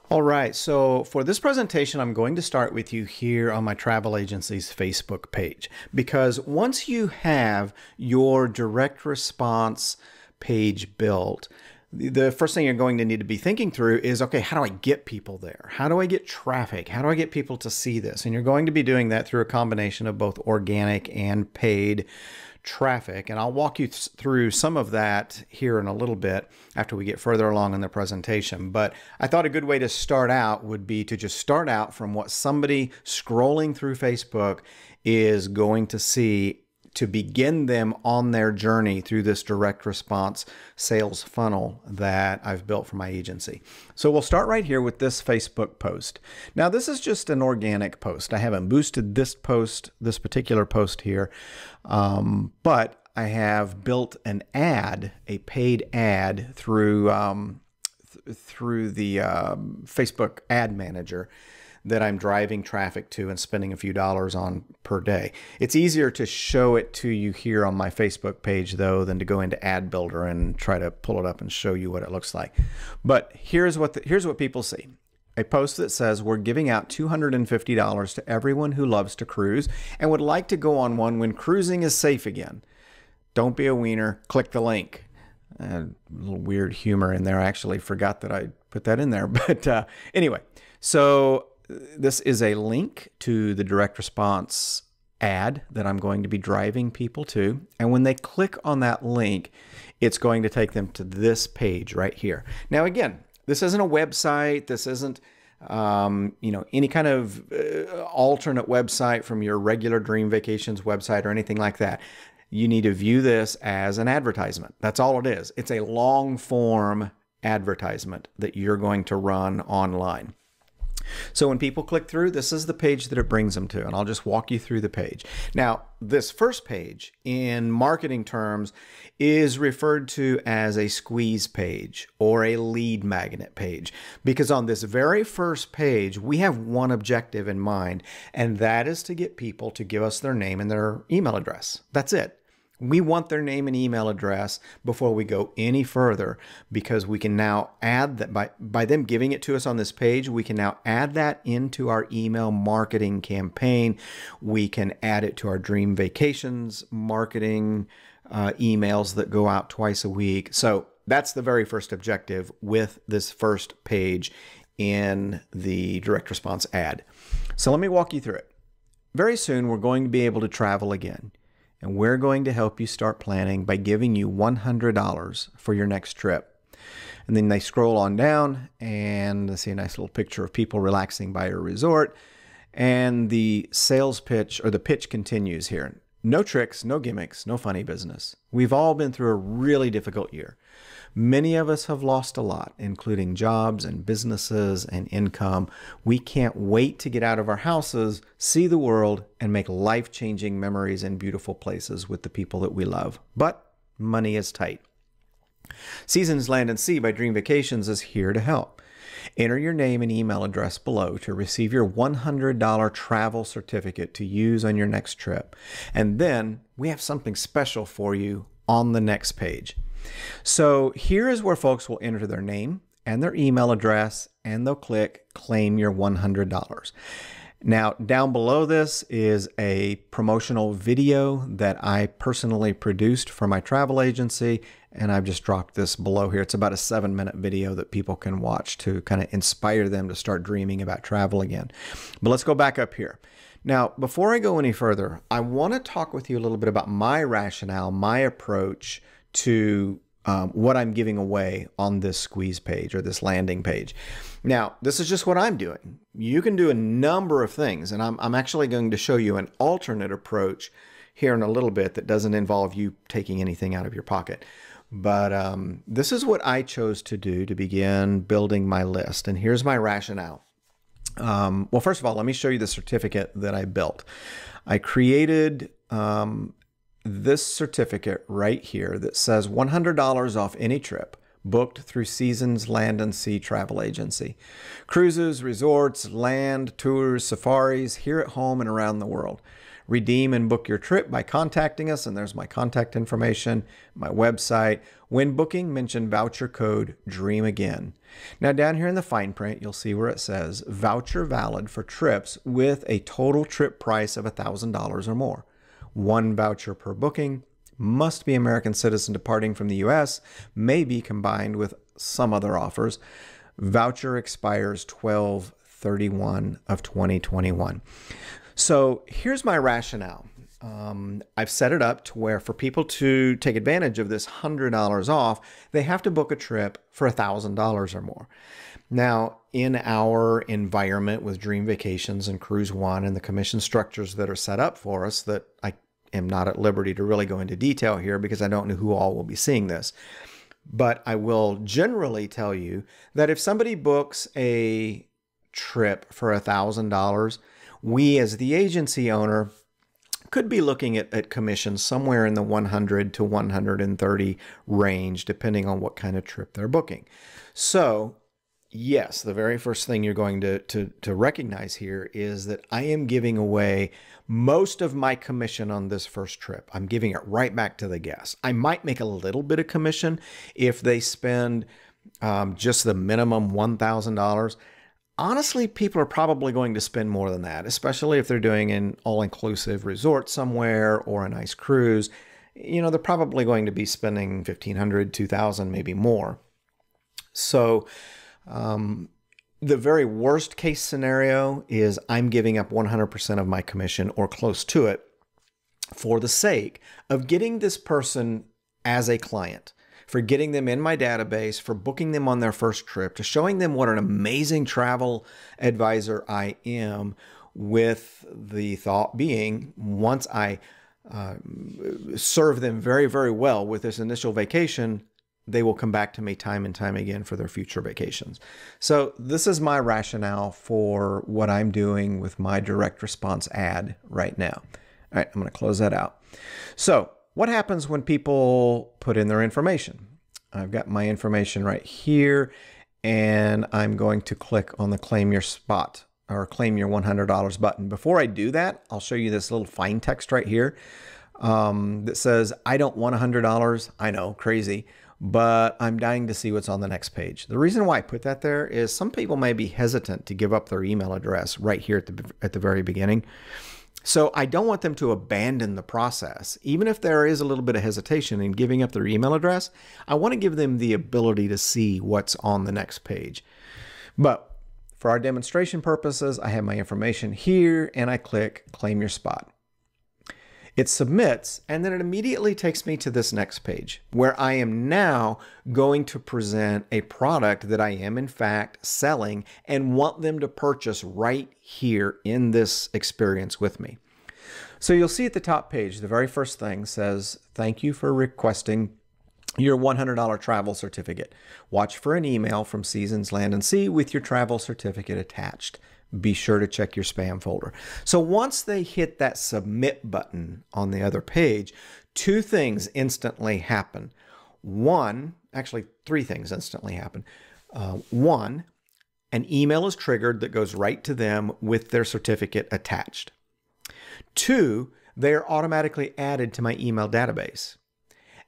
All right, so for this presentation, I'm going to start with you here on my travel agency's Facebook page, because once you have your direct response page built, the first thing you're going to need to be thinking through is, okay, how do I get people there? How do I get traffic? How do I get people to see this? And you're going to be doing that through a combination of both organic and paid traffic. And I'll walk you through some of that here in a little bit after we get further along in the presentation. But I thought a good way to start out would be to just start out from what somebody scrolling through Facebook is going to see to begin them on their journey through this direct response sales funnel that I've built for my agency. So we'll start right here with this Facebook post. Now, this is just an organic post. I haven't boosted this post, this particular post here, but I have built an ad, a paid ad through the Facebook ad manager that I'm driving traffic to and spending a few dollars on per day. It's easier to show it to you here on my Facebook page, though, than to go into Ad Builder and try to pull it up and show you what it looks like. But here's what people see. A post that says, we're giving out $250 to everyone who loves to cruise and would like to go on one when cruising is safe again. Don't be a wiener, click the link. A little weird humor in there. I actually forgot that I put that in there. But anyway, so this is a link to the direct response ad that I'm going to be driving people to. And when they click on that link, it's going to take them to this page right here. Now, again, this isn't a website. This isn't any kind of alternate website from your regular Dream Vacations website or anything like that. You need to view this as an advertisement. That's all it is. It's a long form advertisement that you're going to run online. So when people click through, this is the page that it brings them to, and I'll just walk you through the page. Now, this first page in marketing terms is referred to as a squeeze page or a lead magnet page, because on this very first page, we have one objective in mind, and that is to get people to give us their name and their email address. That's it. We want their name and email address before we go any further, because we can now add that by them giving it to us on this page, we can now add that into our email marketing campaign. We can add it to our Dream Vacations marketing emails that go out twice a week. So that's the very first objective with this first page in the direct response ad. So let me walk you through it. Very soon, we're going to be able to travel again. And we're going to help you start planning by giving you $100 for your next trip. And then they scroll on down and they see a nice little picture of people relaxing by your resort. And the sales pitch, or the pitch, continues here. No tricks, no gimmicks, no funny business. We've all been through a really difficult year. Many of us have lost a lot, including jobs and businesses and income. We can't wait to get out of our houses, see the world, and make life-changing memories in beautiful places with the people that we love. But money is tight. Seasons, Land, and Sea by Dream Vacations is here to help. Enter your name and email address below to receive your $100 travel certificate to use on your next trip. And then we have something special for you on the next page. So here is where folks will enter their name and their email address, and they'll click claim your $100. Now, down below this is a promotional video that I personally produced for my travel agency, and I've just dropped this below here. It's about a 7-minute video that people can watch to kind of inspire them to start dreaming about travel again. But let's go back up here. Now, before I go any further, I want to talk with you a little bit about my rationale, my approach to what I'm giving away on this squeeze page or this landing page. Now, this is just what I'm doing. You can do a number of things, and I'm actually going to show you an alternate approach here in a little bit that doesn't involve you taking anything out of your pocket. But this is what I chose to do to begin building my list, and here's my rationale. Well, first of all, let me show you the certificate that I built. I created this certificate right here that says $100 off any trip booked through Seasons, Land, and Sea Travel Agency. Cruises, resorts, land, tours, safaris, here at home and around the world. Redeem and book your trip by contacting us, and there's my contact information, my website. When booking, mention voucher code Dream Again. Now down here in the fine print, you'll see where it says voucher valid for trips with a total trip price of $1,000 or more. One voucher per booking, must be American citizen departing from the U.S., may be combined with some other offers. Voucher expires 12/31 of 2021. So here's my rationale. I've set it up to where for people to take advantage of this $100 off, they have to book a trip for $1,000 or more. Now, in our environment with Dream Vacations and Cruise One and the commission structures that are set up for us that I am not at liberty to really go into detail here because I don't know who all will be seeing this. But I will generally tell you that if somebody books a trip for $1,000, we as the agency owner could be looking at commissions somewhere in the 100 to 130 range, depending on what kind of trip they're booking. So yes, the very first thing you're going to recognize here is that I am giving away most of my commission on this first trip. I'm giving it right back to the guest. I might make a little bit of commission if they spend just the minimum $1,000. Honestly, people are probably going to spend more than that, especially if they're doing an all-inclusive resort somewhere or a nice cruise. You know, they're probably going to be spending $1,500, $2,000, maybe more. So the very worst case scenario is I'm giving up 100% of my commission or close to it for the sake of getting this person as a client, for getting them in my database, for booking them on their first trip, to showing them what an amazing travel advisor I am, with the thought being once I serve them very, very well with this initial vacation, they will come back to me time and time again for their future vacations. So this is my rationale for what I'm doing with my direct response ad right now. All right, I'm going to close that out. So what happens when people put in their information? I've got my information right here, and I'm going to click on the Claim Your Spot or Claim Your $100 button. Before I do that, I'll show you this little fine text right here that says, I don't want $100. I know, crazy, but I'm dying to see what's on the next page. The reason why I put that there is some people may be hesitant to give up their email address right here at the very beginning. So I don't want them to abandon the process. Even if there is a little bit of hesitation in giving up their email address, I want to give them the ability to see what's on the next page. But for our demonstration purposes, I have my information here and I click Claim Your Spot. It submits, and then it immediately takes me to this next page where I am now going to present a product that I am in fact selling and want them to purchase right here in this experience with me. So you'll see at the top page, the very first thing says, thank you for requesting your $100 travel certificate. Watch for an email from Seasons Land & Sea with your travel certificate attached. Be sure to check your spam folder. So once they hit that submit button on the other page, two things instantly happen. One, actually three things instantly happen. One, an email is triggered that goes right to them with their certificate attached. Two, they're automatically added to my email database.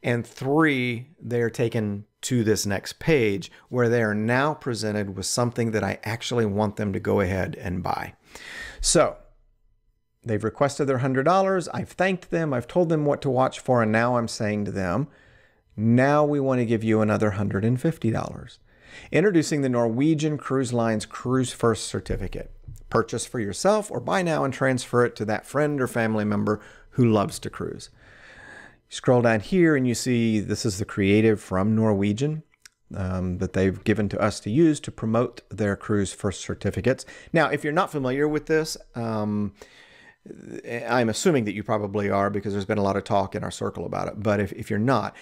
And three, they're taken to this next page where they are now presented with something that I actually want them to go ahead and buy. So they've requested their $100. I've thanked them. I've told them what to watch for. And now I'm saying to them, now we want to give you another $150. Introducing the Norwegian Cruise Line's Cruise First Certificate. Purchase for yourself or buy now and transfer it to that friend or family member who loves to cruise. Scroll down here and you see this is the creative from Norwegian that they've given to us to use to promote their Cruise First certificates. Now, if you're not familiar with this, I'm assuming that you probably are because there's been a lot of talk in our circle about it. But if you're not,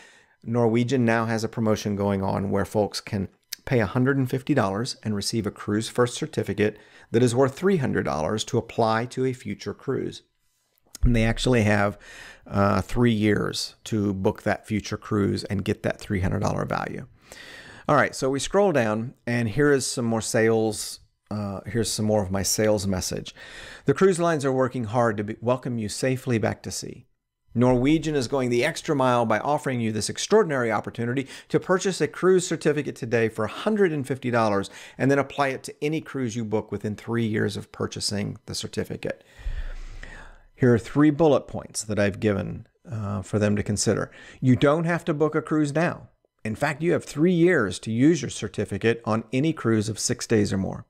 Norwegian now has a promotion going on where folks can pay $150 and receive a Cruise First certificate that is worth $300 to apply to a future cruise. And they actually have 3 years to book that future cruise and get that $300 value. All right, so we scroll down and here is some more sales here's some more of my sales message. The cruise lines are working hard to welcome you safely back to sea. Norwegian is going the extra mile by offering you this extraordinary opportunity to purchase a cruise certificate today for $150 and then apply it to any cruise you book within 3 years of purchasing the certificate. Here are 3 bullet points that I've given for them to consider. You don't have to book a cruise now. In fact, you have 3 years to use your certificate on any cruise of 6 days or more.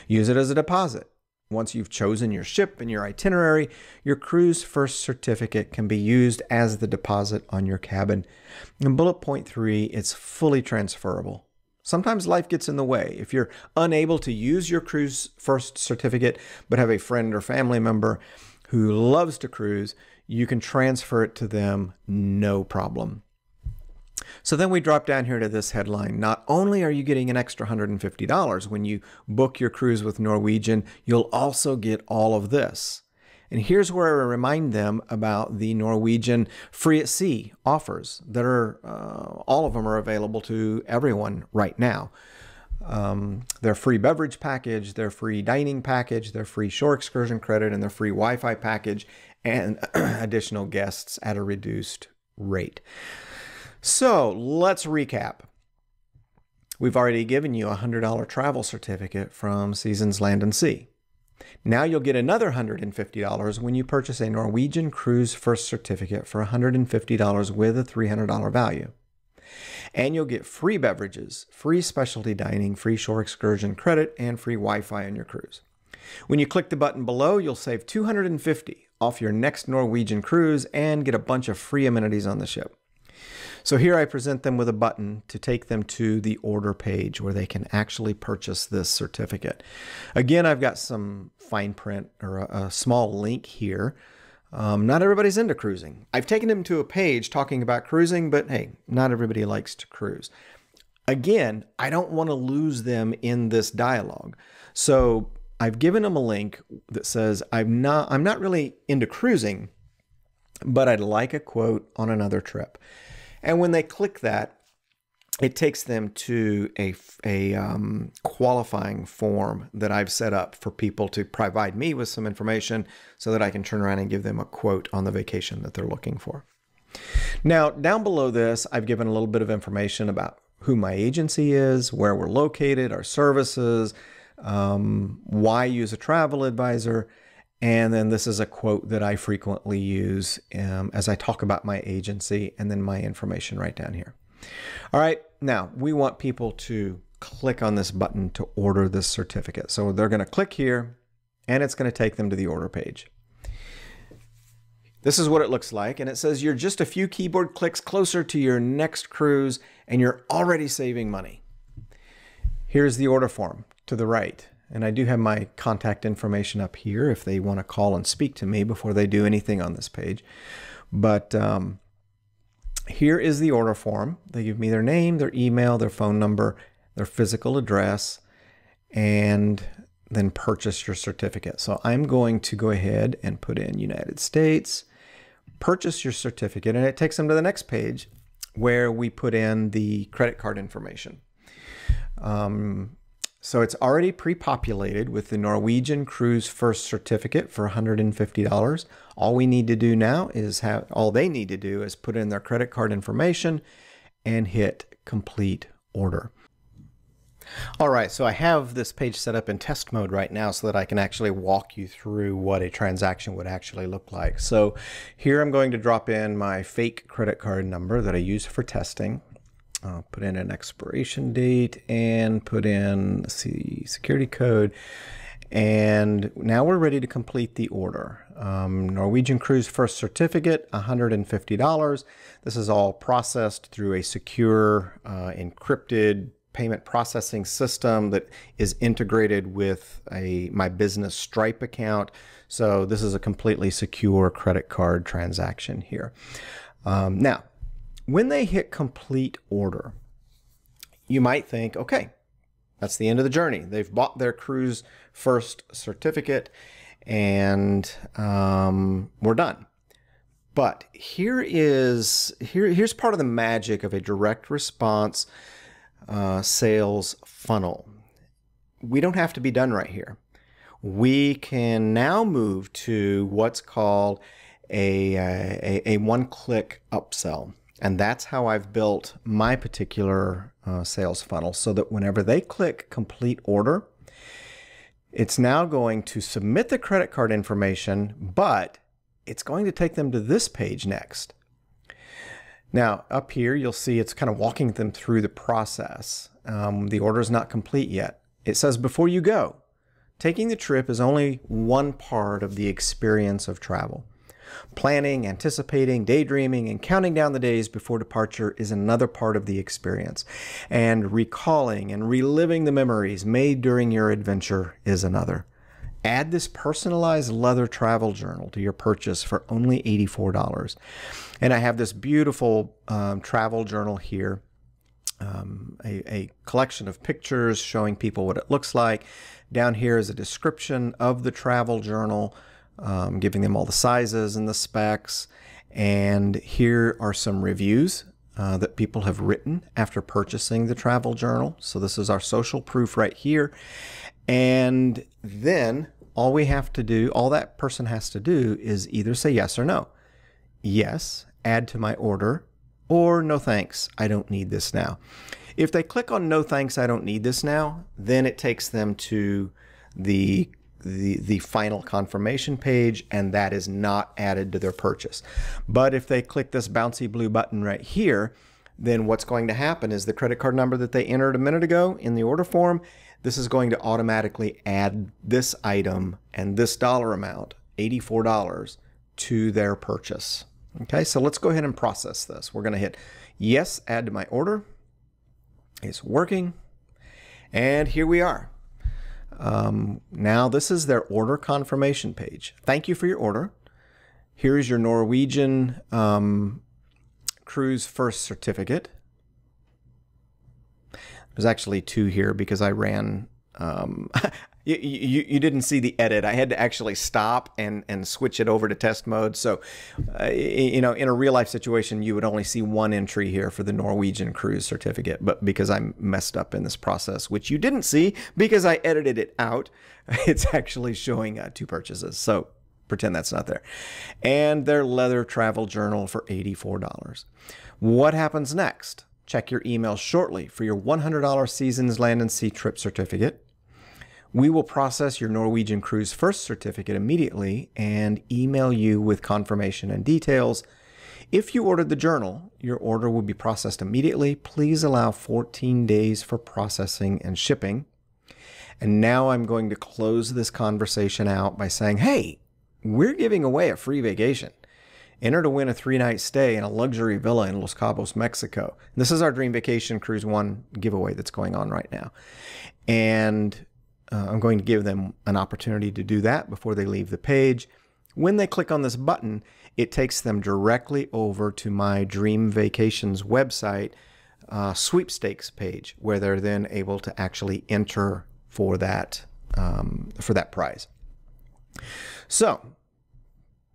Use it as a deposit. Once you've chosen your ship and your itinerary, your cruise first certificate can be used as the deposit on your cabin. And bullet point 3, it's fully transferable. Sometimes life gets in the way. If you're unable to use your cruise first certificate, but have a friend or family member who loves to cruise, you can transfer it to them, no problem. So then we drop down here to this headline. Not only are you getting an extra $150 when you book your cruise with Norwegian, you'll also get all of this. And here's where I remind them about the Norwegian free at sea offers that are, all of them are available to everyone right now. Their free beverage package, their free dining package, their free shore excursion credit, and their free Wi-Fi package, and additional guests at a reduced rate. So let's recap. We've already given you a $100 travel certificate from Seasons Land and Sea. Now you'll get another $150 when you purchase a Norwegian Cruise First certificate for $150 with a $300 value. And you'll get free beverages, free specialty dining, free shore excursion credit, and free Wi-Fi on your cruise. When you click the button below, you'll save $250 off your next Norwegian cruise and get a bunch of free amenities on the ship. So here I present them with a button to take them to the order page where they can actually purchase this certificate. Again, I've got some fine print or a small link here. Not everybody's into cruising. I've taken them to a page talking about cruising, but hey, not everybody likes to cruise. Again, I don't want to lose them in this dialogue. So I've given them a link that says, I'm not really into cruising, but I'd like a quote on another trip. And when they click that, it takes them to a qualifying form that I've set up for people to provide me with some information so that I can turn around and give them a quote on the vacation that they're looking for. Now, down below this, I've given a little bit of information about who my agency is, where we're located, our services, why use a travel advisor. And then this is a quote that I frequently use as I talk about my agency, and then my information right down here. All right, now we want people to click on this button to order this certificate. So they're going to click here, and it's going to take them to the order page. This is what it looks like, and it says you're just a few keyboard clicks closer to your next cruise, and you're already saving money. Here's the order form to the right. And I do have my contact information up here if they want to call and speak to me before they do anything on this page. But here is the order form. They give me their name, their email, their phone number, their physical address, and then purchase your certificate. So I'm going to go ahead and put in United States, purchase your certificate, and it takes them to the next page where we put in the credit card information. So it's already pre-populated with the Norwegian Cruise First certificate for $150. All we need to do now is all they need to do is put in their credit card information and hit complete order. All right, so I have this page set up in test mode right now so that I can actually walk you through what a transaction would actually look like. So here I'm going to drop in my fake credit card number that I use for testing. I'll put in an expiration date and put in the security code. And now we're ready to complete the order. Norwegian Cruise First certificate, $150. This is all processed through a secure, encrypted payment processing system that is integrated with my business Stripe account. So this is a completely secure credit card transaction here. Now, when they hit complete order, you might think, okay, that's the end of the journey. They've bought their Cruise First certificate and we're done. But here's part of the magic of a direct response sales funnel. we don't have to be done right here. We can now move to what's called a one-click upsell. And that's how I've built my particular sales funnel, so that whenever they click complete order, it's now going to submit the credit card information, but it's going to take them to this page next. Now, up here, you'll see it's kind of walking them through the process. The order is not complete yet. It says, before you go, taking the trip is only one part of the experience of travel. Planning, anticipating, daydreaming, and counting down the days before departure is another part of the experience. And recalling and reliving the memories made during your adventure is another. Add this personalized leather travel journal to your purchase for only $84. And I have this beautiful travel journal here, a collection of pictures showing people what it looks like. Down here is a description of the travel journal, giving them all the sizes and the specs. And here are some reviews that people have written after purchasing the travel journal. So this is our social proof right here. And then all we have to do, all that person has to do is either say yes or no. Yes, add to my order, or no thanks, I don't need this now. If they click on no thanks, I don't need this now, then it takes them to the final confirmation page, and that is not added to their purchase. But if they click this bouncy blue button right here, then what's going to happen is the credit card number that they entered a minute ago in the order form, this is going to automatically add this item and this dollar amount, $84, to their purchase. Okay, so let's go ahead and process this. We're going to hit yes, add to my order. It's working. And here we are. Now this is their order confirmation page. Thank you for your order. Here is your Norwegian cruise first certificate. There's actually two here because I ran, you didn't see the edit. I had to actually stop and switch it over to test mode. So, you know, in a real life situation, you would only see one entry here for the Norwegian cruise certificate. But because I messed up in this process, which you didn't see because I edited it out, it's actually showing two purchases. So pretend that's not there. And their leather travel journal for $84. What happens next? Check your email shortly for your $100 Seasons Land and Sea Trip certificate. We will process your Norwegian Cruise First certificate immediately and email you with confirmation and details. If you ordered the journal, your order will be processed immediately. Please allow 14 days for processing and shipping. And now I'm going to close this conversation out by saying, hey, we're giving away a free vacation. Enter to win a 3-night stay in a luxury villa in Los Cabos, Mexico. This is our Dream Vacation Cruise 1 giveaway that's going on right now. And I'm going to give them an opportunity to do that before they leave the page. When they click on this button, it takes them directly over to my Dream Vacations website sweepstakes page, where they're then able to actually enter for that prize. So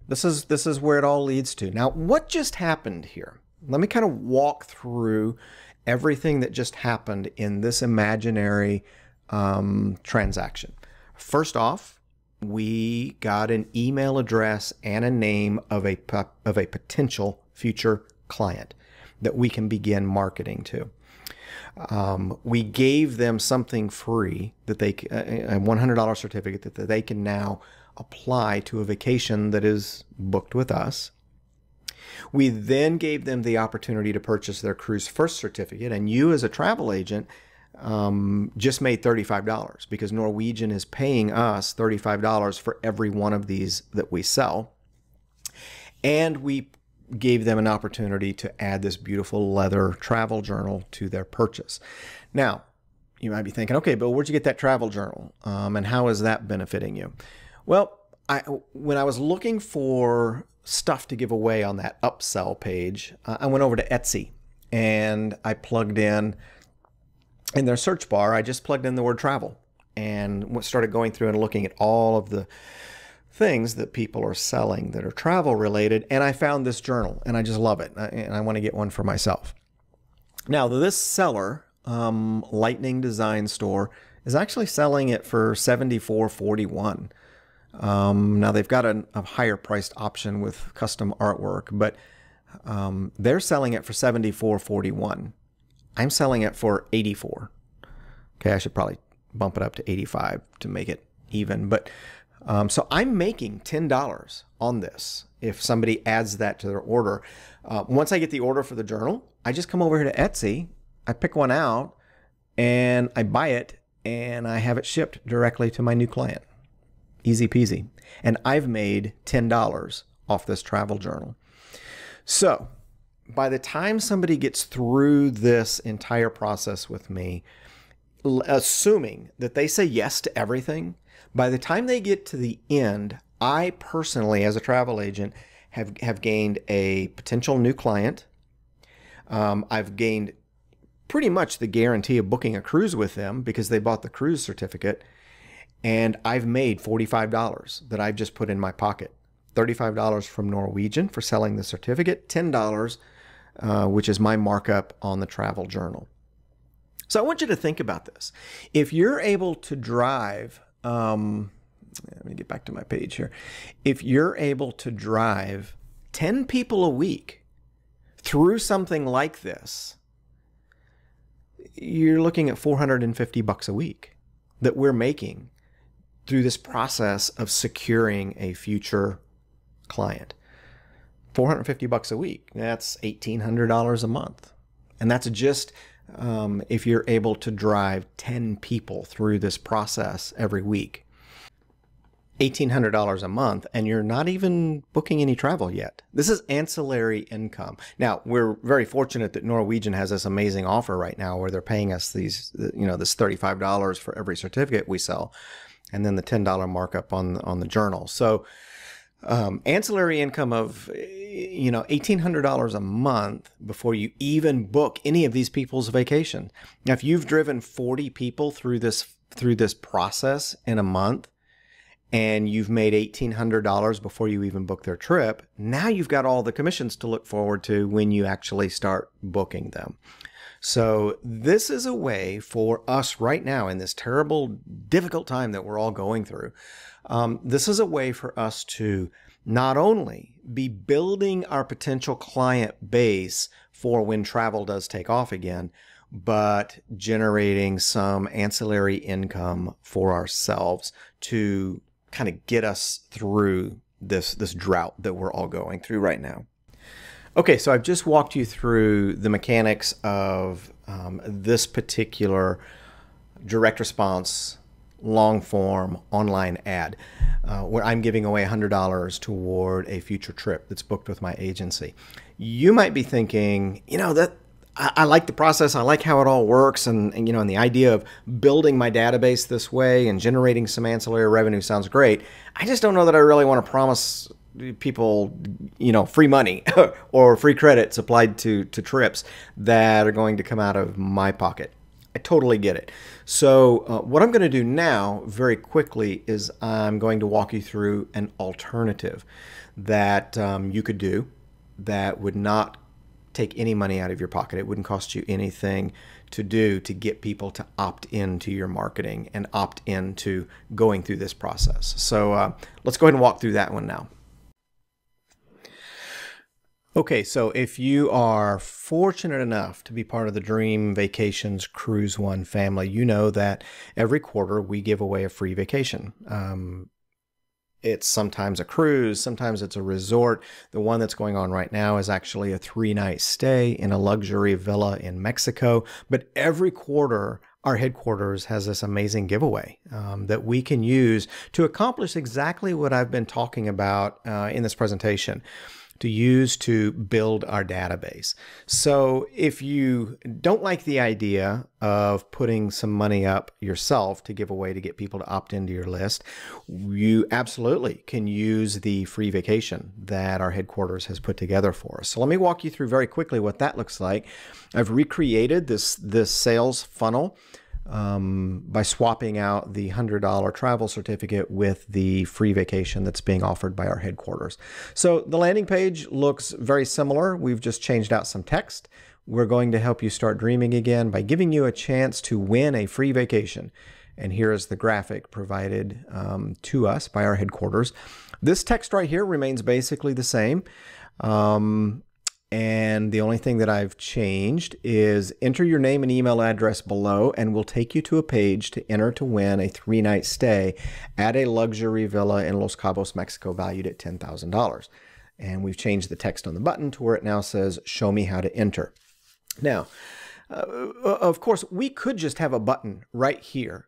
this is where it all leads to. Now, what just happened here? Let me kind of walk through everything that just happened in this imaginary transaction. First off, we got an email address and a name of a potential future client that we can begin marketing to. We gave them something free, that a $100 certificate that they can now apply to a vacation that is booked with us. We then gave them the opportunity to purchase their Cruise First certificate, and you as a travel agent just made $35 because Norwegian is paying us $35 for every one of these that we sell. And we gave them an opportunity to add this beautiful leather travel journal to their purchase. Now, you might be thinking, okay, Bill, where'd you get that travel journal? And how is that benefiting you? Well, when I was looking for stuff to give away on that Upsell page, I went over to Etsy and I plugged in their search bar, I just plugged in the word travel and started going through and looking at all of the things that people are selling that are travel related. And I found this journal and I just love it. And I want to get one for myself. Now, this seller, Lightning Design Store, is actually selling it for $74.41. Now they've got a higher priced option with custom artwork, but they're selling it for $74.41. I'm selling it for $84. Okay, I should probably bump it up to $85 to make it even. But so I'm making $10 on this if somebody adds that to their order. Once I get the order for the journal, I just come over here to Etsy, I pick one out, and I buy it, and I have it shipped directly to my new client. Easy peasy. And I've made $10 off this travel journal. So by the time somebody gets through this entire process with me, assuming that they say yes to everything, by the time they get to the end, I personally, as a travel agent, have gained a potential new client. I've gained pretty much the guarantee of booking a cruise with them because they bought the cruise certificate. And I've made $45 that I've just put in my pocket. $35 from Norwegian for selling the certificate, $10, which is my markup on the travel journal. So I want you to think about this. If you're able to drive, let me get back to my page here. If you're able to drive 10 people a week through something like this, you're looking at $450 a week that we're making through this process of securing a future client. $450 a week, that's $1,800 a month. And that's just if you're able to drive 10 people through this process every week. $1,800 a month, and you're not even booking any travel yet. This is ancillary income. Now, we're very fortunate that Norwegian has this amazing offer right now where they're paying us these, this $35 for every certificate we sell, and then the $10 markup on the journal. So ancillary income of $1,800 a month before you even book any of these people's vacation. Now, if you've driven 40 people through this process in a month, and you've made $1,800 before you even book their trip, now you've got all the commissions to look forward to when you actually start booking them. So this is a way for us right now in this terrible, difficult time that we're all going through. This is a way for us to not only be building our potential client base for when travel does take off again, but generating some ancillary income for ourselves to kind of get us through this drought that we're all going through right now. Okay, so I've just walked you through the mechanics of this particular direct response, long form online ad, where I'm giving away $100 toward a future trip that's booked with my agency. You might be thinking, that I like the process. I like how it all works. And the idea of building my database this way and generating some ancillary revenue sounds great. I just don't know that I really want to promise people, free money or free credits applied to trips that are going to come out of my pocket. I totally get it. So what I'm going to do now very quickly is I'm going to walk you through an alternative that you could do that would not take any money out of your pocket. It wouldn't cost you anything to do to get people to opt into your marketing and opt into going through this process. So let's go ahead and walk through that one now. Okay, so if you are fortunate enough to be part of the Dream Vacations Cruise One family, you know that every quarter we give away a free vacation. It's sometimes a cruise, sometimes it's a resort. The one that's going on right now is actually a 3-night stay in a luxury villa in Mexico. But every quarter, our headquarters has this amazing giveaway that we can use to accomplish exactly what I've been talking about in this presentation, to use to build our database. So if you don't like the idea of putting some money up yourself to give away to get people to opt into your list, you absolutely can use the free vacation that our headquarters has put together for us. So let me walk you through very quickly what that looks like. I've recreated this sales funnel by swapping out the $100 travel certificate with the free vacation that's being offered by our headquarters. So the landing page looks very similar. We've just changed out some text. We're going to help you start dreaming again by giving you a chance to win a free vacation. And here is the graphic provided to us by our headquarters. This text right here remains basically the same. And the only thing that I've changed is enter your name and email address below, and we'll take you to a page to enter to win a 3-night stay at a luxury villa in Los Cabos, Mexico, valued at $10,000. And we've changed the text on the button to where it now says, show me how to enter. Now, of course, we could just have a button right here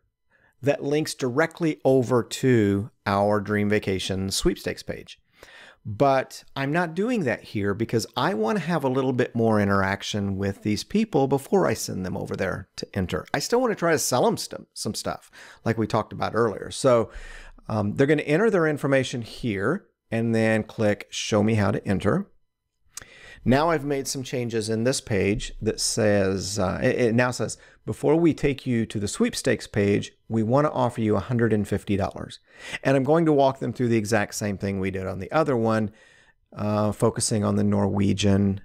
that links directly over to our Dream Vacation sweepstakes page. But I'm not doing that here because I want to have a little bit more interaction with these people before I send them over there to enter. I still want to try to sell them some stuff like we talked about earlier. So they're going to enter their information here and then click Show Me How to Enter. Now I've made some changes in this page that says, it now says, before we take you to the sweepstakes page, we want to offer you $150. And I'm going to walk them through the exact same thing we did on the other one, focusing on the Norwegian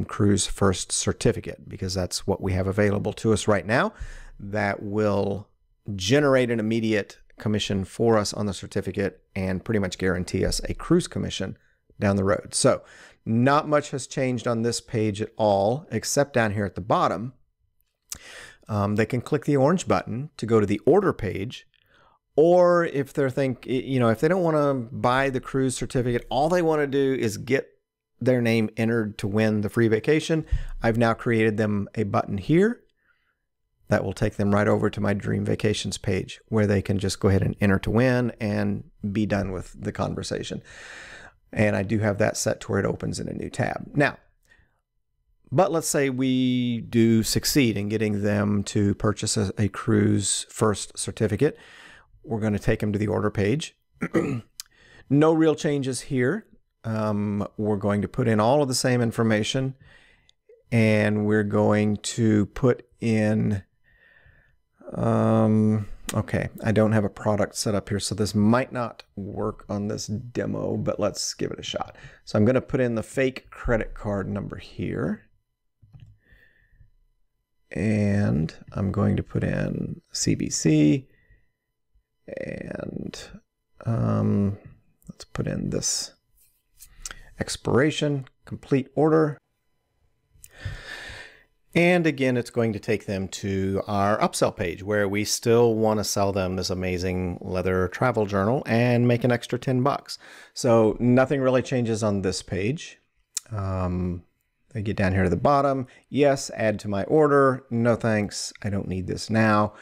Cruise First Certificate, because that's what we have available to us right now. That will generate an immediate commission for us on the certificate and pretty much guarantee us a cruise commission down the road. So not much has changed on this page at all, except down here at the bottom. They can click the orange button to go to the order page, or if they're if they don't want to buy the cruise certificate, all they want to do is get their name entered to win the free vacation. I've now created them a button here that will take them right over to my Dream Vacations page, where they can just go ahead and enter to win and be done with the conversation. And I do have that set to where it opens in a new tab. Now, but let's say we do succeed in getting them to purchase a Cruise First certificate. We're going to take them to the order page. No real changes here. We're going to put in all of the same information, and we're going to put in, okay, I don't have a product set up here, so this might not work on this demo, but let's give it a shot. So I'm going to put in the fake credit card number here. And I'm going to put in CVC, and let's put in this expiration, complete order. And again, it's going to take them to our upsell page, where we still want to sell them this amazing leather travel journal and make an extra $10. So nothing really changes on this page. I get down here to the bottom. Yes, add to my order. No thanks. I don't need this now.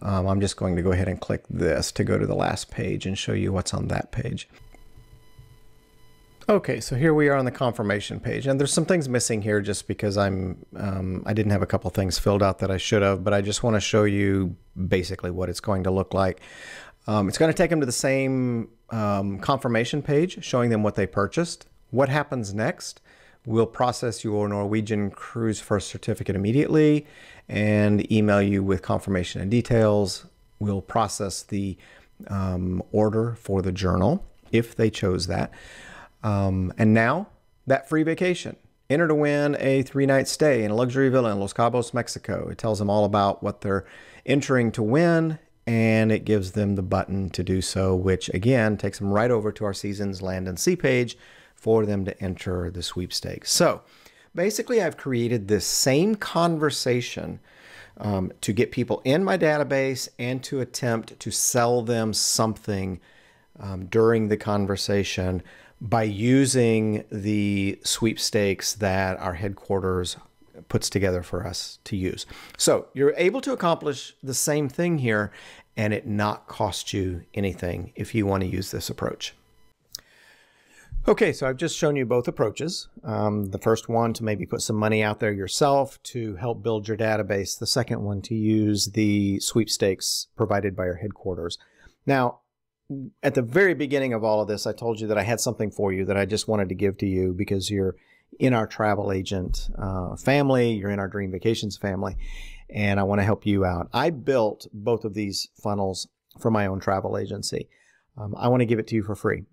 I'm just going to go ahead and click this to go to the last page and show you what's on that page. Okay, so here we are on the confirmation page, and there's some things missing here just because I didn't have a couple things filled out that I should have, but I just want to show you basically what it's going to look like. It's going to take them to the same confirmation page showing them what they purchased. What happens next? We'll process your Norwegian Cruise First certificate immediately and email you with confirmation and details. We'll process the order for the journal if they chose that. And now that free vacation. Enter to win a 3-night stay in a luxury villa in Los Cabos, Mexico. It tells them all about what they're entering to win, and it gives them the button to do so, which again takes them right over to our Seasons Land and Sea page for them to enter the sweepstakes. So basically, I've created this same conversation to get people in my database and to attempt to sell them something during the conversation by using the sweepstakes that our headquarters puts together for us to use. So you're able to accomplish the same thing here and it not cost you anything if you want to use this approach. Okay, so I've just shown you both approaches. The first one to maybe put some money out there yourself to help build your database. The second one to use the sweepstakes provided by our headquarters. Now, at the very beginning of all of this, I told you that I had something for you that I just wanted to give to you because you're in our travel agent family, you're in our Dream Vacations family, and I want to help you out. I built both of these funnels for my own travel agency. I want to give it to you for free.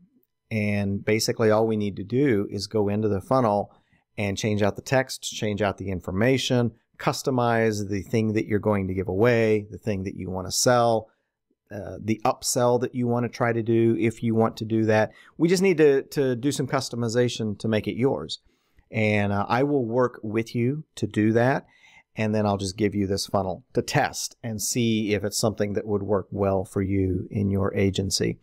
And basically all we need to do is go into the funnel and change out the text, change out the information, customize the thing that you're going to give away, the thing that you want to sell, the upsell that you want to try to do if you want to do that. We just need to do some customization to make it yours. And I will work with you to do that. And then I'll just give you this funnel to test and see if it's something that would work well for you in your agency.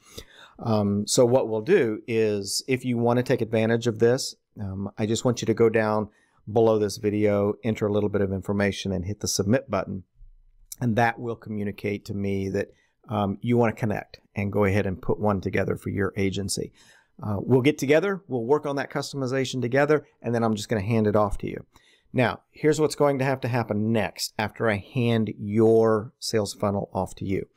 So what we'll do is, if you want to take advantage of this, I just want you to go down below this video, enter a little bit of information, and hit the submit button. And that will communicate to me that you want to connect and go ahead and put one together for your agency. We'll get together, we'll work on that customization together, and then I'm just going to hand it off to you. Now, here's what's going to happen next after I hand your sales funnel off to you.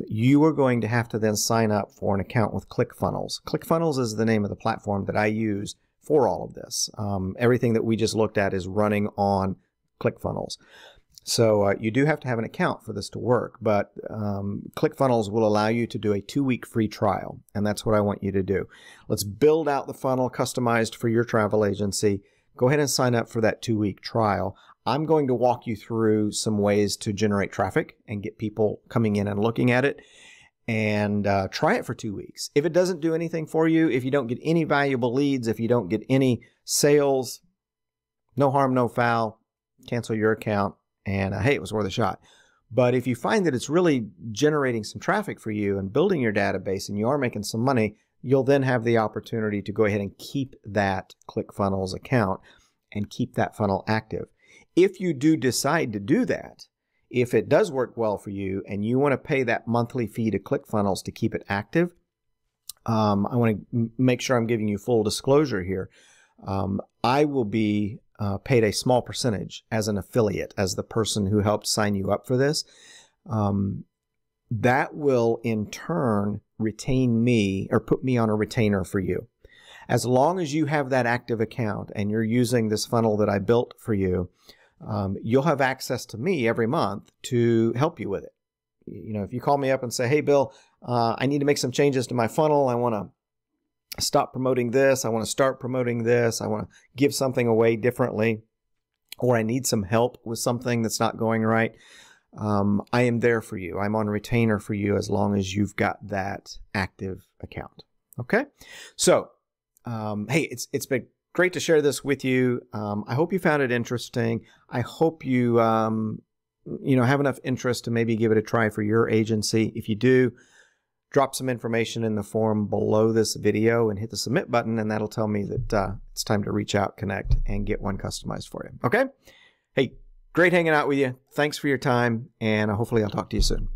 You are going to have to then sign up for an account with ClickFunnels. ClickFunnels is the name of the platform that I use for all of this. Everything that we just looked at is running on ClickFunnels. So you do have to have an account for this to work, but ClickFunnels will allow you to do a 2-week free trial, and that's what I want you to do. Let's build out the funnel customized for your travel agency. Go ahead and sign up for that 2-week trial. I'm going to walk you through some ways to generate traffic and get people coming in and looking at it, and try it for 2 weeks. If it doesn't do anything for you, if you don't get any valuable leads, if you don't get any sales, no harm, no foul, cancel your account, and hey, it was worth a shot. But if you find that it's really generating some traffic for you and building your database and you are making some money, you'll then have the opportunity to go ahead and keep that ClickFunnels account and keep that funnel active. If you do decide to do that, if it does work well for you and you want to pay that monthly fee to ClickFunnels to keep it active, I want to make sure I'm giving you full disclosure here. I will be paid a small percentage as an affiliate, as the person who helped sign you up for this. That will in turn retain me, or put me on a retainer for you. As long as you have that active account and you're using this funnel that I built for you, you'll have access to me every month to help you with it. You know, if you call me up and say, hey, Bill, I need to make some changes to my funnel. I want to stop promoting this. I want to start promoting this. I want to give something away differently, or I need some help with something that's not going right. I am there for you. I'm on retainer for you as long as you've got that active account. Okay. So, hey, it's been great to share this with you. I hope you found it interesting. I hope you, have enough interest to maybe give it a try for your agency. If you do, drop some information in the form below this video and hit the submit button, and that'll tell me that it's time to reach out, connect, and get one customized for you. Okay? Hey, great hanging out with you. Thanks for your time, and hopefully I'll talk to you soon.